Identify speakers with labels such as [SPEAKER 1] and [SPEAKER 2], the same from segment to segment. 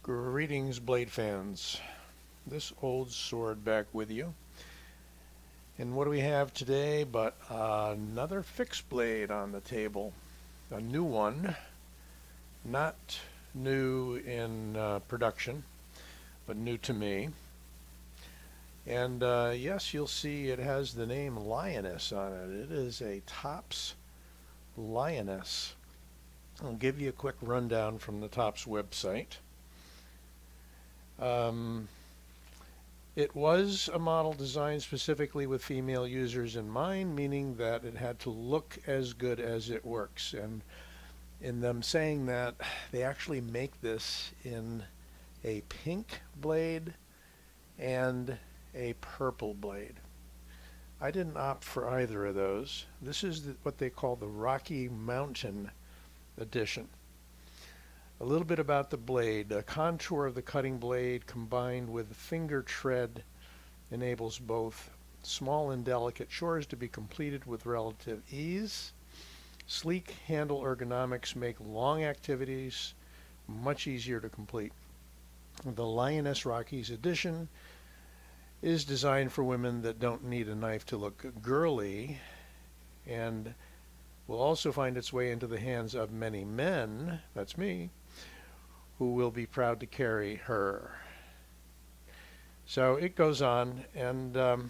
[SPEAKER 1] Greetings, blade fans. This old sword back with you. And what do we have today but another fixed blade on the table? A new one, not new in production, but new to me. And yes, you'll see it has the name Lioness on it. It is a Tops Lioness. I'll give you a quick rundown from the Tops website. It was a model designed specifically with female users in mind, meaning that it had to look as good as it works. And in them saying that, they actually make this in a pink blade and a purple blade. I didn't opt for either of those. This is what they call the Rocky Mountain edition. A little bit about the blade. A contour of the cutting blade combined with finger tread enables both small and delicate chores to be completed with relative ease. Sleek handle ergonomics make long activities much easier to complete. The Lioness Rockies edition is designed for women that don't need a knife to look girly, and will also find its way into the hands of many men, that's me, who will be proud to carry her. So it goes on, and let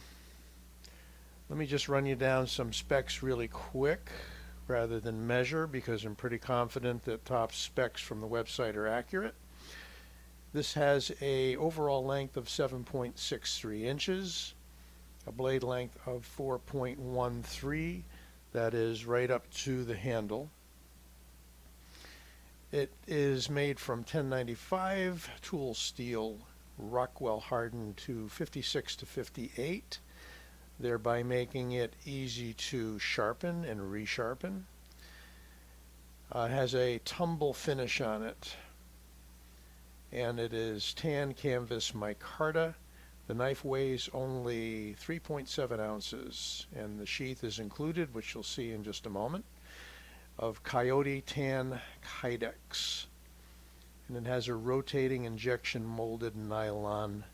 [SPEAKER 1] me just run you down some specs really quick rather than measure, because I'm pretty confident that top specs from the website are accurate. This has a overall length of 7.63 inches, a blade length of 4.13, that is right up to the handle. It is made from 1095 tool steel, Rockwell hardened to 56 to 58, thereby making it easy to sharpen and resharpen. It has a tumble finish on it, and it is tan canvas micarta. The knife weighs only 3.7 ounces, and the sheath is included, which you'll see in just a moment, of coyote tan kydex. And it has a rotating injection molded nylon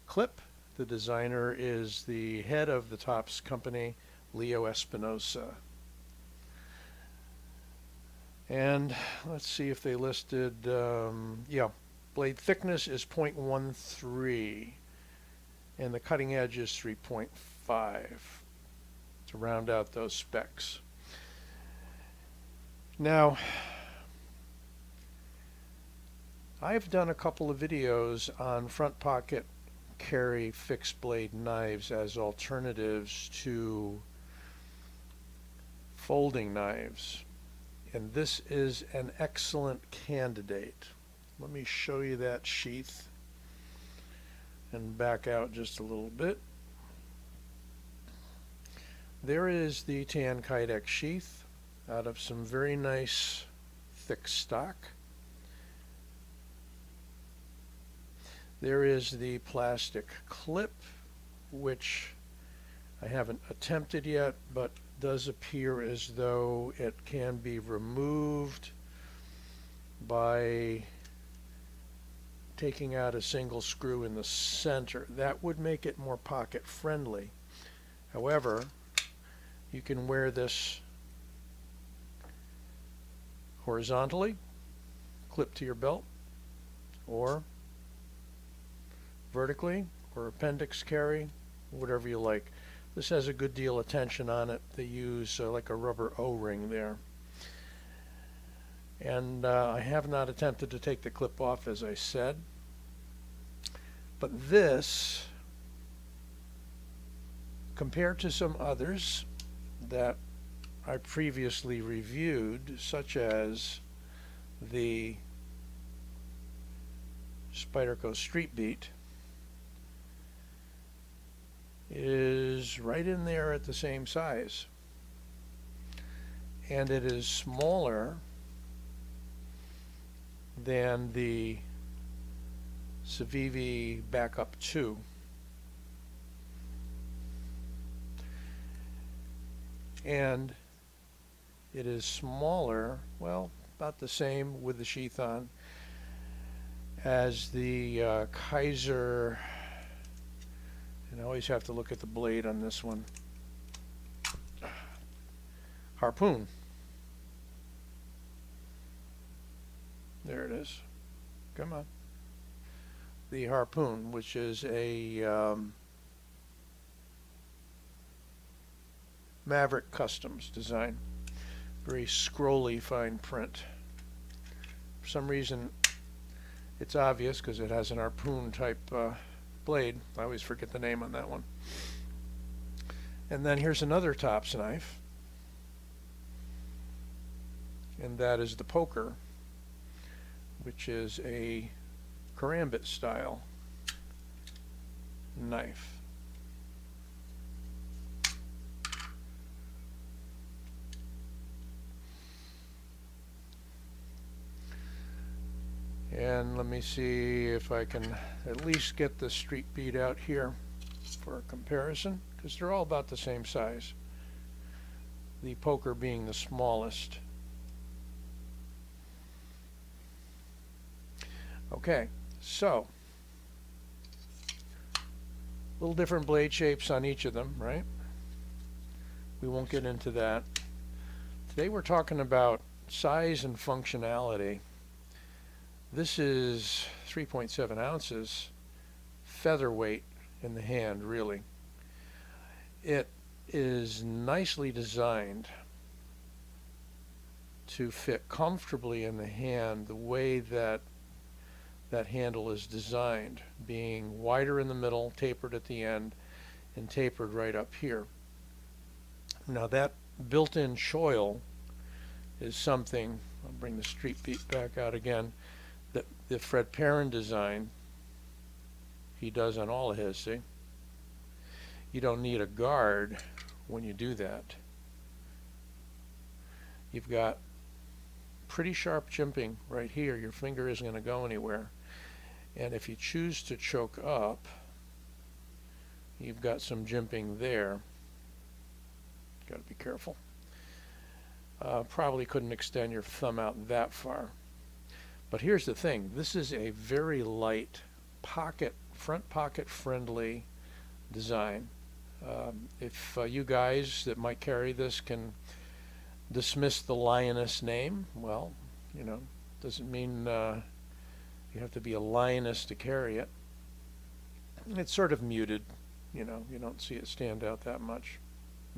[SPEAKER 1] clip. The designer is the head of the Tops company, Leo Espinosa. And let's see if they listed, blade thickness is 0.13, and the cutting edge is 3.5 to round out those specs. Now, I've done a couple of videos on front pocket carry fixed blade knives as alternatives to folding knives, and this is an excellent candidate. Let me show you that sheath and back out just a little bit. There is the tan kydex sheath out of some very nice thick stock. There is the plastic clip, which I haven't attempted yet, but does appear as though it can be removed by taking out a single screw in the center. That would make it more pocket friendly. However, you can wear this horizontally, clip to your belt, or vertically, or appendix carry, whatever you like. This has a good deal of tension on it. They use like a rubber O-ring there. And I have not attempted to take the clip off, as I said. But this, compared to some others that I previously reviewed, such as the Spyderco Street Beat, is right in there at the same size, and it is smaller than the Civivi Backup 2. And it is smaller, well, about the same with the sheath on, has the Kaiser, and I always have to look at the blade on this one, harpoon. There it is. Come on. The harpoon, which is a Maverick Customs design. Very scrolly fine print. For some reason, it's obvious because it has an harpoon type blade. I always forget the name on that one. And then here's another tops knife, and that is the poker, which is a karambit style knife. And let me see if I can at least get the street bead out here for a comparison, because they're all about the same size. The poker being the smallest. Okay, so a little different blade shapes on each of them, right? We won't get into that. Today we're talking about size and functionality. This is 3.7 ounces, featherweight in the hand, really. It is nicely designed to fit comfortably in the hand the way that that handle is designed, being wider in the middle, tapered at the end, and tapered right up here. Now that built-in choil is something, I'll bring the street beat back out again, that Fred Perrin designed. He does on all of his, see? You don't need a guard when you do that. You've got pretty sharp jimping right here. Your finger isn't going to go anywhere. And if you choose to choke up, you've got some jimping there. Got to be careful. Probably couldn't extend your thumb out that far. But here's the thing. This is a very light pocket, front pocket friendly design. If you guys that might carry this can dismiss the Lioness name, well, you know, doesn't mean you have to be a lioness to carry it. It's sort of muted, you know, you don't see it stand out that much.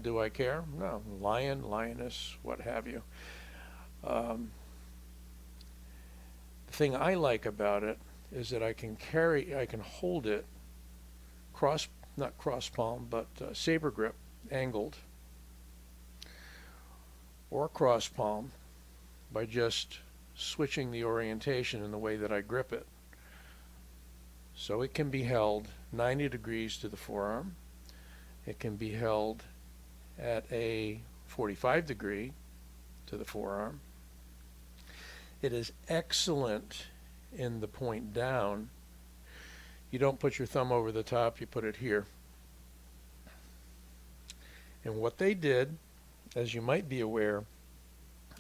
[SPEAKER 1] Do I care? No. Lion, lioness, what have you. The thing I like about it is that I can hold it not cross palm, but saber grip, angled, or cross palm by just switching the orientation in the way that I grip it. So it can be held 90 degrees to the forearm. It can be held at a 45 degree to the forearm. It is excellent in the point down. You don't put your thumb over the top, you put it here. And what they did, as you might be aware,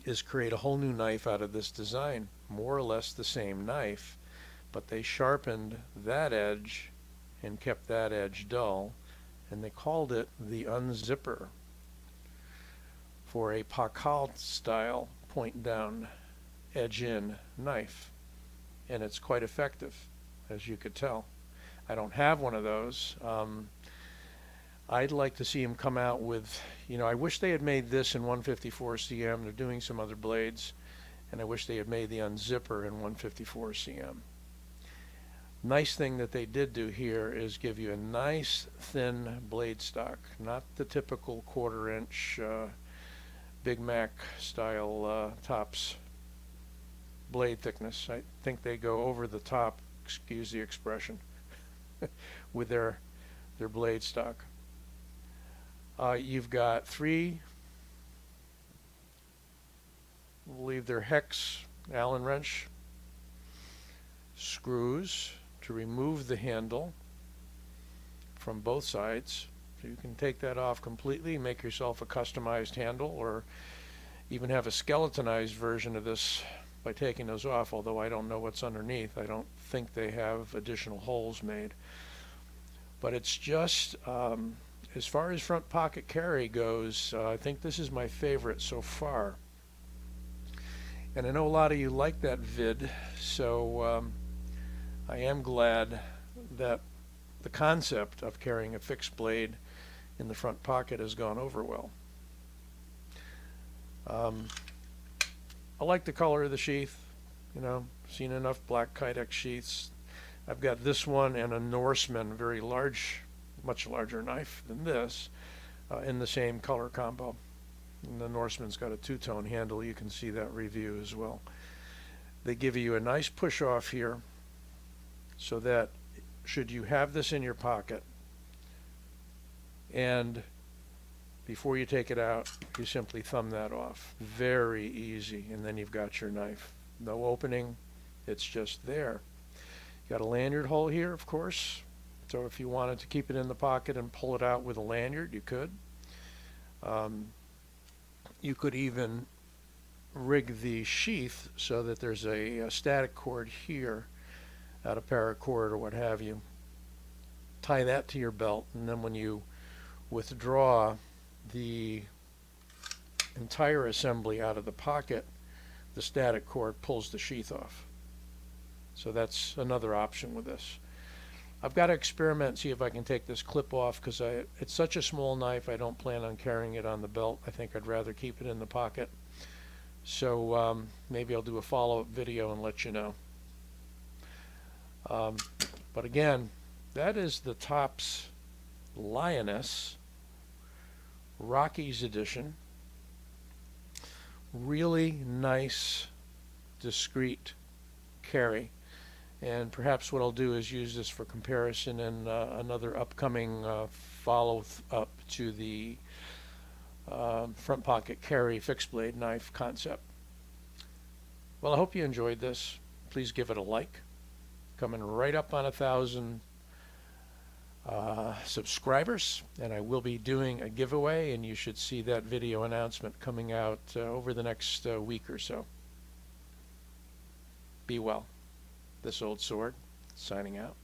[SPEAKER 1] is create a whole new knife out of this design. More or less the same knife, but they sharpened that edge and kept that edge dull, and they called it the Unzipper for a Pakal style point down edge in knife, and it's quite effective, as you could tell. I don't have one of those. I'd like to see them come out with, you know, I wish they had made this in 154 cm. They're doing some other blades, and I wish they had made the Unzipper in 154 cm. Nice thing that they did do here is give you a nice thin blade stock, not the typical 1/4 inch Big Mac style tops blade thickness. I think they go over the top, excuse the expression, with their blade stock. You've got 3, I believe they're hex Allen wrench screws to remove the handle from both sides. So you can take that off completely, make yourself a customized handle, or even have a skeletonized version of this by taking those off, although I don't know what's underneath. I don't think they have additional holes made. But it's just, as far as front pocket carry goes, I think this is my favorite so far. And I know a lot of you like that vid, so I am glad that the concept of carrying a fixed blade in the front pocket has gone over well. I like the color of the sheath. You know, seen enough black Kydex sheaths. I've got this one and a Norseman, very large, much larger knife than this, in the same color combo. And the Norseman's got a two-tone handle. You can see that review as well. They give you a nice push off here so that should you have this in your pocket and before you take it out, you simply thumb that off. Very easy, and then you've got your knife. No opening, it's just there. You got a lanyard hole here, of course, so if you wanted to keep it in the pocket and pull it out with a lanyard, you could. You could even rig the sheath so that there's a static cord here, out of paracord or what have you. Tie that to your belt, and then when you withdraw the entire assembly out of the pocket, the static cord pulls the sheath off. So that's another option with this. I've got to experiment and see if I can take this clip off because it's such a small knife, I don't plan on carrying it on the belt. I think I'd rather keep it in the pocket. So maybe I'll do a follow-up video and let you know. But again, that is the Tops Lioness Rockies edition. Really nice, discreet carry. And perhaps what I'll do is use this for comparison in another upcoming follow-up to the front pocket carry fixed blade knife concept. Well, I hope you enjoyed this. Please give it a like. Coming right up on 1,000 subscribers, and I will be doing a giveaway, and you should see that video announcement coming out over the next week or so. Be well. This Old Sword, signing out.